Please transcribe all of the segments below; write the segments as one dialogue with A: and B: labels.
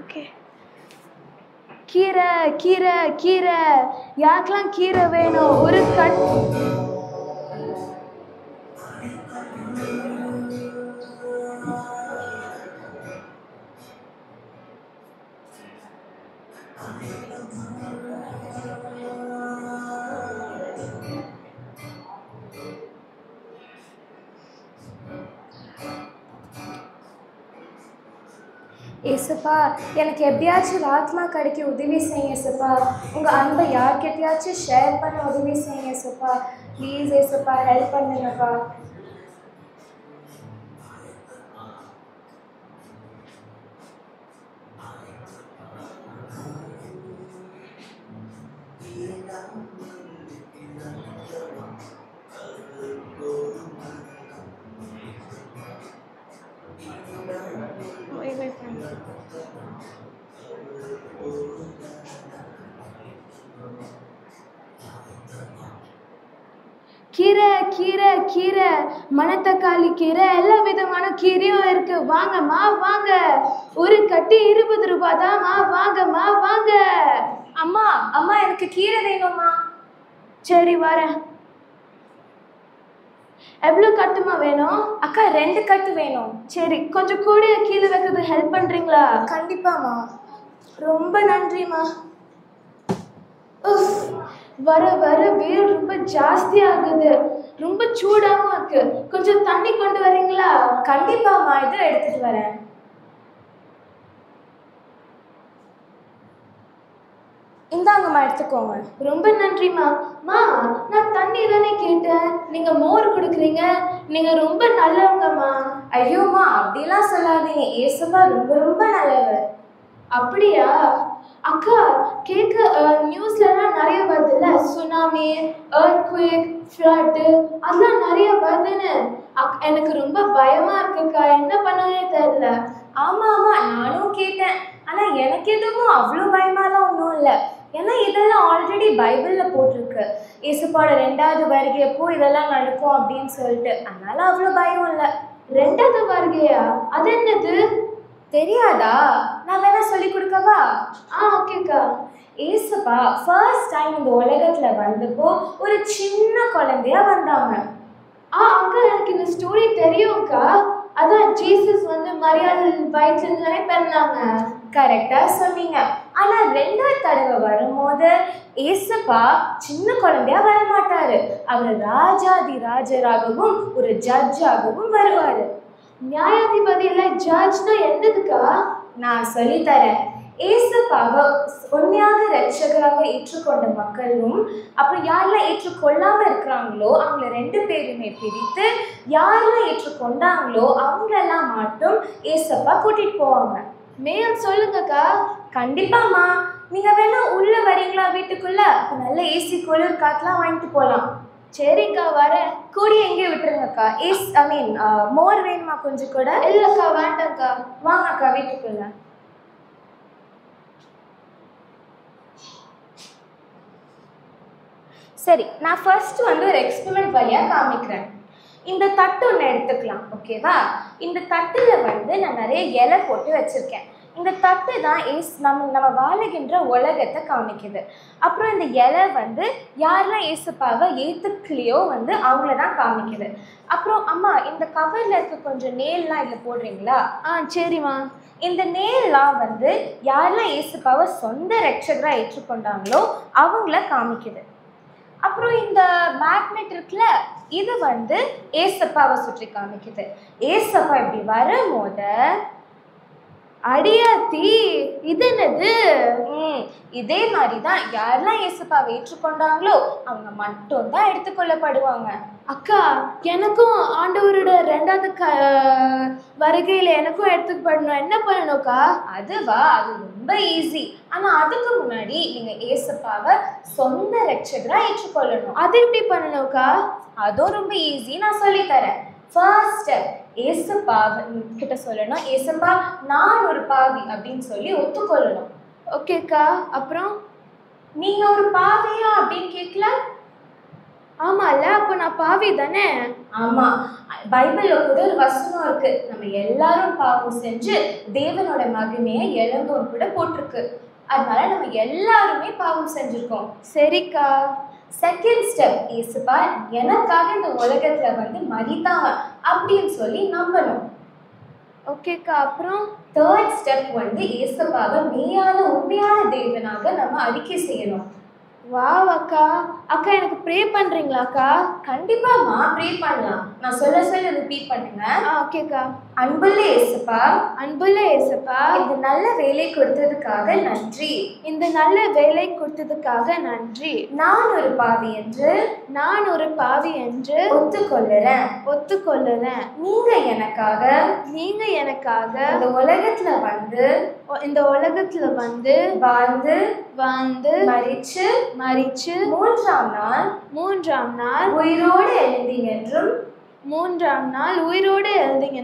A: Okay. கீரை கீரை கீரை, யாருக்கெல்லாம் கீரை வேணும்? ஒரு கட்.
B: ஏசப்பா, எனக்கு எப்படியாச்சும் ஆத்மா கிடைக்க உதவி செய்யுங்க ஏசப்பா. உங்கள் அன்பை யார்கிட்டயாச்சும் ஷேர் பண்ண உதவி செய்யுங்க ஏசப்பா. ப்ளீஸ் ஏசப்பா, ஹெல்ப் பண்ணுங்கப்பா.
A: கீரை கீரை கீரை, மணத்தக்காளி கீரை, எல்லா விதமான கீரையும் இருக்கு. வாங்கம்மா வாங்க. ஒரு கட்டி 20 ரூபாய் தான்மா. வாங்கம்மா வாங்க.
B: அம்மா அம்மா, எனக்கு கீரை வேணும்மா.
A: சரி வரேன். எவ்வளோ கட்டுமா வேணும்?
B: அக்கா 2 கட்டு வேணும்.
A: சரி, கொஞ்சம் கூட கீழே வைக்கிறது ஹெல்ப் பண்ணுறீங்களா?
B: கண்டிப்பாம்மா.
A: ரொம்ப நன்றிம்மா. வர வர வெயில் ரொம்ப ஜாஸ்தி ஆகுது. ரொம்ப சூடாகவும் இருக்கு. கொஞ்சம் தண்ணி கொண்டு வரீங்களா?
B: கண்டிப்பாம்மா, இதை எடுத்துட்டு வரேன். இந்தாங்கம்மா, எடுத்துக்கோங்க.
A: ரொம்ப நன்றிம்மா. மா, நான் தண்ணி தானே கேட்டேன், நீங்க மோர் கொடுக்குறீங்க. நீங்க ரொம்ப நல்லவங்கம்மா.
B: ஐயோம்மா, அப்படிலாம் சொல்லாதீங்க. ஏசப்பா ரொம்ப ரொம்ப நல்லவர்.
A: அப்படியா? அக்கா, கேட்க நியூஸ்லலாம் நிறைய வருதுல்ல, சுனாமி, எர்த்குவேக், ஃப்ளட்டு, அதெல்லாம் நிறைய வருதுன்னு. எனக்கு ரொம்ப பயமா இருக்குக்கா. என்ன பண்ணவே தெரியல.
B: ஆமாம் ஆமாம், நானும் கேட்டேன். ஆனால் எனக்கு எதுவும் அவ்வளோ பயமாலாம் ஒன்றும் இல்லை. ஏன்னா இதெல்லாம் ஆல்ரெடி பைபிளில் போட்டிருக்கு. ஏசப்பாவோட 2வது வருகையப்போ இதெல்லாம் நடக்கும் அப்படின்னு சொல்லிட்டு. அதனால அவ்வளோ பயம் இல்லை.
A: 2வது வருகையா? அது என்னது?
B: தெரியாதா? நான் வேணா சொல்லி கொடுக்கவா?
A: ஓகேக்கா.
B: ஏசப்பா ஃபர்ஸ்ட் டைம் இந்த உலகத்துல வந்தப்போ ஒரு சின்ன குழந்தையா வந்தாங்க.
A: அக்கா, எனக்கு இந்த ஸ்டோரி தெரியும்க்கா. அதான் ஜீசஸ் வந்து மரியாதை வயிற்றுல தானே பிறந்தாங்க.
B: கரெக்டா சொன்னீங்க. ஆனா 2வது தடவை வரும்போது ஏசப்பா சின்ன குழந்தையா வரமாட்டாரு. அவர் ராஜாதி ராஜராகவும் ஒரு ஜட்ஜாகவும் வருவாரு.
A: நியாயாதிபதியில ஜட்ஜ்னா என்னதுக்கா?
B: நான் சொல்லித்தரேன். ஏசப்பாவை உண்மையாக ரட்சகராக ஏற்றுக்கொண்ட மக்களும் அப்புறம் யாரெல்லாம் ஏற்றுக்கொள்ளாம இருக்கிறாங்களோ அவங்கள 2 பேருமே பிரித்து யாரெல்லாம் ஏற்றுக்கொண்டாங்களோ அவங்களெல்லாம் மட்டும் ஏசப்பா கூட்டிட்டு போவாங்க.
A: மேல் சொல்லுங்கக்கா.
B: கண்டிப்பாம்மா. நீங்க வேணா உள்ள வரீங்களா வீட்டுக்குள்ள? நல்ல ஏசி குளிர் காத்துலாம் வாங்கிட்டு போகலாம்.
A: சரிக்கா, வரேன்.
B: கூடி எங்கே விட்டுருங்கக்கா. மோர் வேணுமா கொஞ்சம் கூட?
A: இல்லக்கா, வேண்டாம்க்கா.
B: வாங்கக்கா வீட்டுக்குள்ள. சரி, நான் ஃபர்ஸ்ட் வந்து ஒரு எக்ஸ்பெரிமெண்ட் வழியாக காமிக்கிறேன். இந்த தட்டு ஒன்று எடுத்துக்கலாம், ஓகேவா? இந்த தட்டில் வந்து நான் நிறைய இலை போட்டு வச்சுருக்கேன். இந்த தட்டு தான் நம்ம வாழுகின்ற உலகத்தை காமிக்குது. அப்புறம் இந்த இலை வந்து யாரெல்லாம் ஏசப்பாவை ஏற்றுக்கலையோ வந்து அவங்கள தான் காமிக்குது. அப்புறம் அம்மா, இந்த கவரில் இருக்க கொஞ்சம் நேல்லாம் இதில் போடுறீங்களா?
A: சரிம்மா.
B: இந்த நேல்லாம் வந்து யாரெல்லாம் ஏசப்பாவை சொந்த ரட்சகராக ஏற்றுக்கொண்டாங்களோ அவங்கள காமிக்குது. அப்புறம் இந்த மேக்னெட் இருக்குல்ல, இது வந்து ஏசப்பாவை சுற்றி காமிக்குது. ஏசப்பா இப்படி வரும்போது
A: அடியாத்தி, இது என்னது?
B: இதே மாதிரி தான் யாரெல்லாம் ஏசப்பாவை ஏற்றுக்கொண்டாங்களோ அவங்க மட்டும்தான் எடுத்துக்கொள்ளப்படுவாங்க.
A: அக்கா, எனக்கும் ஆண்டவரோட 2வது வருகையில் எனக்கும் எடுத்துக்கப்படணும். என்ன பண்ணணும்க்கா?
B: அதுவா? அது ரொம்ப ஈஸி. ஆனா அதுக்கு முன்னாடி நீங்க ஏசப்பாவை சொந்த ரட்சகரா ஏற்றுக்கொள்ளணும்.
A: அது எப்படி பண்ணணும்க்கா?
B: அதுவும் ரொம்ப ஈஸி, நான் சொல்லித்தரேன். ஃபர்ஸ்ட் ஏசப்பா கிட்ட சொல்லணும், ஏசப்பா நான் ஒரு பாவி அப்படின்னு சொல்லி ஒத்துக்கொள்ளணும்.
A: ஓகேக்கா. அப்புறம்
B: நீங்க ஒரு பாவியா அப்படின்னு கேட்கல.
A: ஆமால, அப்போ நான் பாவி தானே?
B: ஆமா, பைபிள்ல கூட ஒரு வசனம் இருக்கு, நம்ம எல்லாரும் பாவம் செஞ்சு தேவனோட மகிமையை இழந்தோம் கூட போட்டிருக்கு. அதனால நம்ம எல்லாருமே பாவம் செஞ்சிருக்கோம்.
A: சரிக்கா.
B: செகண்ட் ஸ்டெப், இயேசுப்பா எனக்காக இந்த உலகத்துல வந்து மரித்தாங்க அப்படின்னு சொல்லி நம்பணும்.
A: ஓகேக்கா. அப்புறம்
B: தேர்ட் ஸ்டெப் வந்து இயேசுப்பாவை மெய்யான உண்மையான தேவனாக நம்ம அறிக்கை செய்யணும்.
A: வாவ் அக்கா. அக்கா எனக்கு ப்ரே பண்றீங்களாக்கா?
B: கண்டிப்பாமா, ப்ரே பண்ணலாம். நான் சொல்ல சொல்ல ரிப்பீட் பண்ணுங்க.
A: ஓகேக்கா.
B: அன்புள்ள இயேசுப்பா,
A: அன்புள்ள இயேசுப்பா,
B: இந்த நல்ல வேலை கொடுத்ததுக்காக நன்றி.
A: இந்த நல்ல வேலை கொடுத்ததுக்காக நன்றி.
B: நான் ஒரு பாவி என்று
A: ஒத்துக்கொள்ளுறேன். நீங்க எனக்காக இந்த உலகத்துல வந்து வாழ்ந்து மரிச்சு மூன்றாம் நாள்
B: உயிரோடு எழுந்தீங்க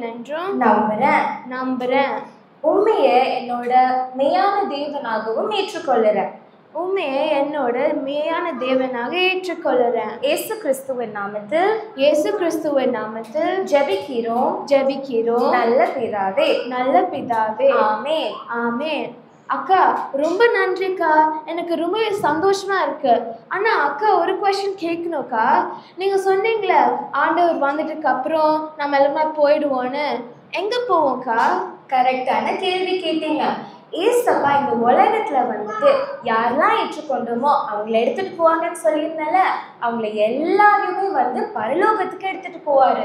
B: என்றும்
A: நம்புறேன்.
B: உண்மையை என்னோட மெய்யான தேவனாகவும் ஏற்றுக்கொள்ளுறேன். இயேசு கிறிஸ்துவின் நாமத்தில் ஜெபிக்கிறோம் நல்ல பிதாவே.
A: ஆமென். அக்கா ரொம்ப நன்றிக்கா, எனக்கு ரொம்பவே சந்தோஷமா இருக்கு. ஆனா அக்கா ஒரு கொஸ்டின் கேட்கணும்க்கா. நீங்க சொன்னீங்களே ஆண்டவர் வந்துட்டுக்கு அப்புறம் நம்ம எல்லாமே போயிடுவோன்னு, எங்க போவோம்க்கா?
B: கரெக்டான கேள்வி கேட்டீங்க. ஏசப்பா இந்த உலகத்துல வந்துட்டு யாரெல்லாம் ஏற்றுக்கொண்டோமோ அவங்கள எடுத்துட்டு போவாங்கன்னு சொல்லியிருந்தால, அவங்கள எல்லாரையுமே வந்து பரலோகத்துக்கு எடுத்துட்டு போவாரு.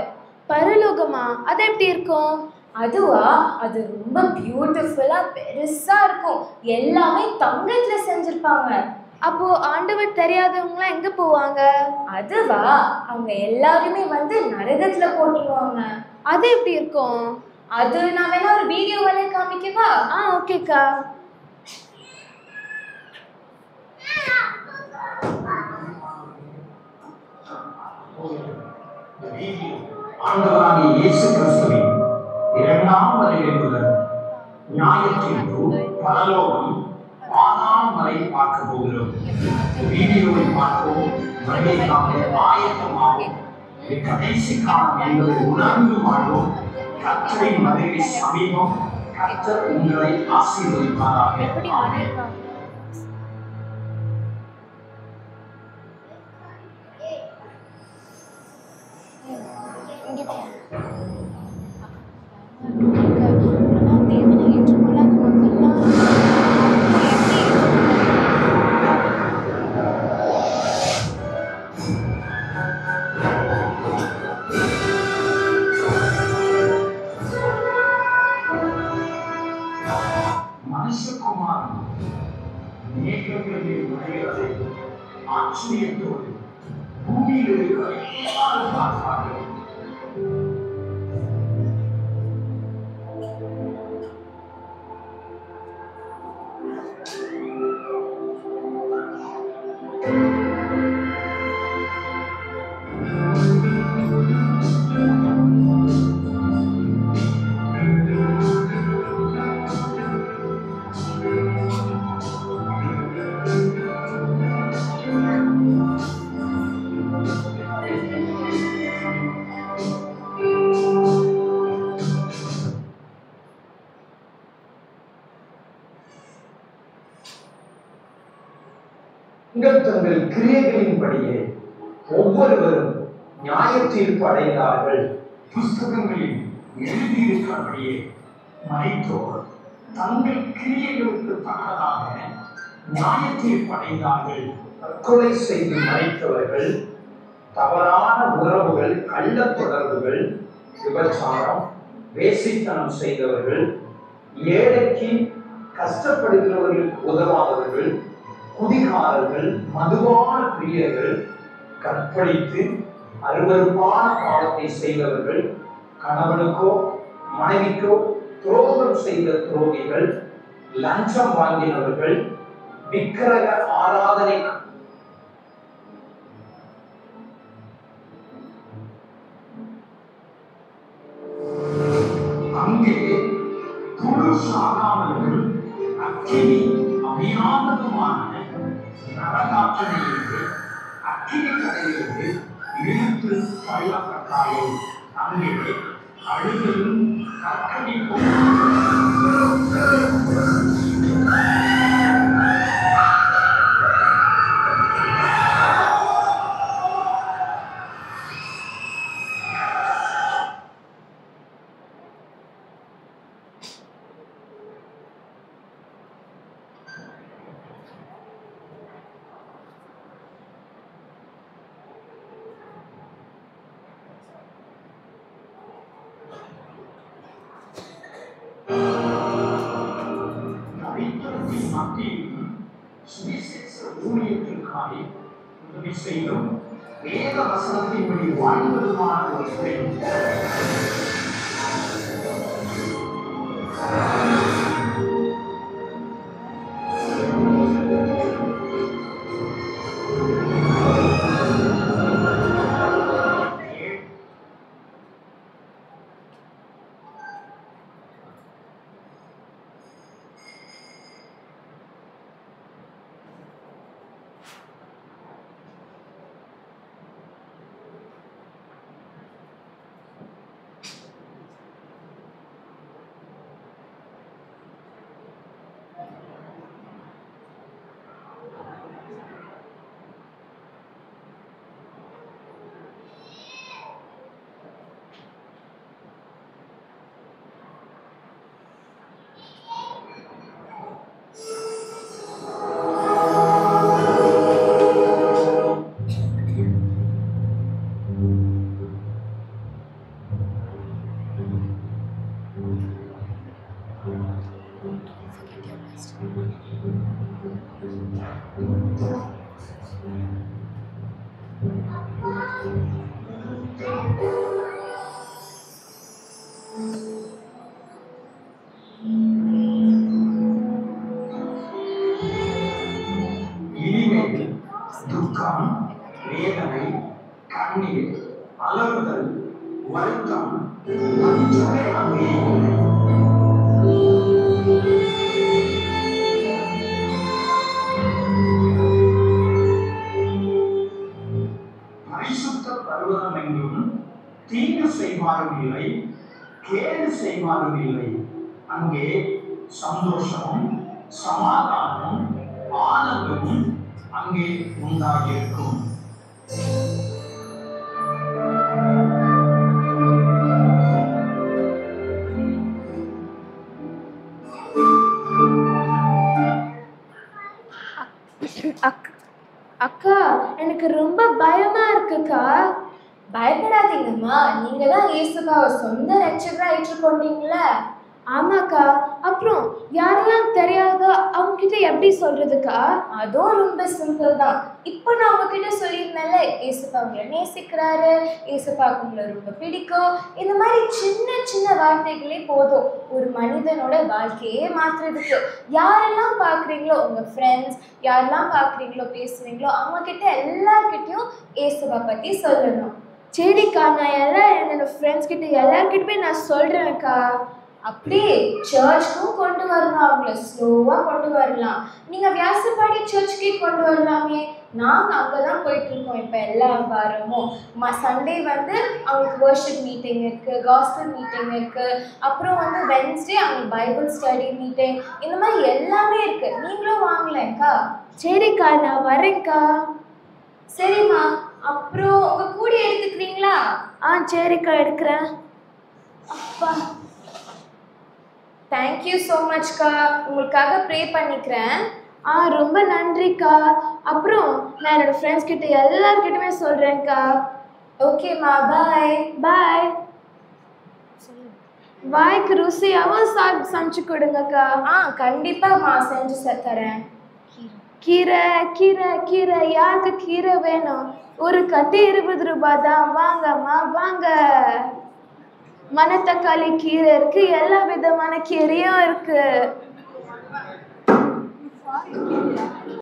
A: பரலோகமா? அது எப்படி இருக்கும்?
B: அதுவா, அது ரொம்ப பியூட்டிஃபுல்லா பெருசா இருக்கும். எல்லாமே தங்கத்துல செஞ்சிருப்பாங்க.
A: அப்போ ஆண்டவர் தெரியாதவங்களாம் எங்க போவாங்க?
B: அதுவா, அவங்க எல்லாருமே வந்து நரகத்துல போட்டுருவாங்க.
A: அது எப்படி இருக்கும்?
B: அது நான் வேணா ஒரு வீடியோ வேலை காமிக்கவா?
A: ஓகேக்கா.
C: ஆண்டவராகிய இயேசு கிறிஸ்துவின் இரண்டாம் வருகை முதல் நியாயத்தீர்ப்பு, பரலோகம், பாதாளம் வரை பார்க்க போகிறோம். வீடியோவை பார்ப்போம். வருகைக்காக ஆயத்தமாகும். கடைசி காலம் என்பதை உணர்ந்து வாழ்வோம். கர்த்தரின் வருகை சமீபம். கர்த்தர் உங்களை ஆசீர்வதிப்பாராக. மனுஷகுமாரன் மேகங்களில் நுழைகிறதை ஆச்சரியத்தோடு பூமியில் இருக்கிற எல்லாரும் பார்ப்பார்கள். தங்கள் கிரியைகளின்படியே ஒவ்வொருவரும் நியாய தீர்ப்பு அடைந்தார்கள். புஸ்தகங்களில் எழுதியிருக்கிறபடியே மரித்தோர் தங்கள் கிரியைகளுக்கு தக்கதாக நியாய தீர்ப்பு அடைந்தார்கள். தற்கொலை செய்து மரித்தவர்கள், தவறான உறவுகள், கள்ள தொடர்புகள், விபச்சாரம், வேசித்தனம் செய்தவர்கள், ஏழைக்கு கஷ்டப்படுகிறவர்களுக்கு உதவாதவர்கள், குடிகாரர்கள், மதுபான பிரியர்கள், கற்பழித்து அருவருப்பான பாவத்தை செய்தவர்கள், கணவனுக்கோ மனைவிக்கோ துரோகம் செய்த துரோகிகள், லஞ்சம் வாங்கினவர்கள், விக்கிரக ஆராதனை அங்கே துரு சாகாமல்கள் அக்கினி அபியானதுமான நரகாற்றலிலிருந்து அக்கினி கடையிலிருந்து இழுத்து தள்ளப்பட்டாலே அங்கே அழுகையும் கத்தரிப்பும். தரித்திரத்தின் மத்தியிலும் சுவிசேஷ ஊழியத்திற்காக உதவி செய்யும் வேத வசனத்தின்படி வாழ்வதுமான ஒரு பெண். இனிமேல் துக்கம், வேதனை, கண்ணீர், அலறுதல், வருத்தம் கொஞ்சமே அங்கே இல்லை. பரிசுத்த பர்வதம் எங்கும் தீங்கு செய்வாரும் இல்லை, கேடு செய்வாரும் இல்லை. அங்கே சந்தோஷமும் சமாதானமும் ஆனந்தமும் அங்கே உண்டாகியிருக்கும்.
A: அக்கா எனக்கு ரொம்ப பயமா இருக்குக்கா.
B: பயப்படாதீங்கம்மா, நீங்க தான் இயேசுபாவை சொந்த ரட்சகரா ஏற்றுக்கொண்டீங்களே.
A: ஆமாக்கா, அப்புறம் யாரெல்லாம் தெரியாதோ அவங்க கிட்ட எப்படி சொல்றதுக்கா?
B: அதுவும் ரொம்ப சிம்பிள் தான். இப்போ நான் உங்ககிட்ட சொல்லியிருந்தேன்ல, இயேசுபா உங்களை நேசிக்கிறாரு, இயேசுபாவுக்கு உங்களை ரொம்ப பிடிக்கும். இந்த மாதிரி சின்ன சின்ன வார்த்தைகளே போதும் ஒரு மனிதனோட வாழ்க்கையே மாற்றுறதுக்கு. யாரெல்லாம் பார்க்குறீங்களோ, உங்கள் ஃப்ரெண்ட்ஸ் யாரெல்லாம் பார்க்குறீங்களோ, பேசுகிறீங்களோ, அவங்கக்கிட்ட எல்லார்கிட்டையும் இயேசுபா பற்றி சொல்லணும்.
A: சரிக்கா, நான் என்னோட ஃப்ரெண்ட்ஸ் கிட்ட எல்லார்கிட்டயுமே நான் சொல்றேன்க்கா.
B: அப்படியே சர்ச்சுக்கும் கொண்டு வரணும், அவங்கள ஸ்லோவாக கொண்டு வரலாம். நீங்கள் வியாசப்பாடி சர்ச்சுக்கே கொண்டு வரலாமே. நாங்கள் அங்கே தான் போயிட்டுருக்கோம் இப்போ எல்லா வாரமும். சண்டே வந்து அவங்களுக்கு வர்ஷிப் மீட்டிங் இருக்குது, காஸ்பல் மீட்டிங் இருக்குது. அப்புறம் வந்து வென்ஸ்டே அவங்களுக்கு பைபிள் ஸ்டடி மீட்டிங், இந்த மாதிரி எல்லாமே இருக்குது. நீங்களும் வாங்கலேங்க்கா.
A: சரிக்கா, நான் வரேன்க்கா.
B: சரிம்மா, அப்புறம் உங்கள் கூடி எடுத்துக்கிறீங்களா?
A: சரிக்கா, எடுக்கிறேன்.
B: அப்பா, தேங்க்யூ ஸோ மச்க்கா. உங்களுக்காக ப்ரே பண்ணிக்கிறேன்.
A: ரொம்ப நன்றிக்கா. அப்புறம் நான் என்னோட ஃப்ரெண்ட்ஸ் கிட்ட எல்லார்கிட்டயுமே சொல்றேன்க்கா.
B: ஓகேம்மா, பாய்.
A: பாய். வாய்க்கு ருசியாவும் சமைச்சு கொடுங்கக்கா.
B: கண்டிப்பாம்மா, செஞ்சு தரேன்.
A: கீரை கீரை கீரை, யாருக்கு கீரை வேணும்? ஒரு கட்டு 20 ரூபாய் தான், வாங்கம்மா வாங்க. மணத்தக்காளி கீரை இருக்கு, எல்லா விதமான கீரையும் இருக்கு.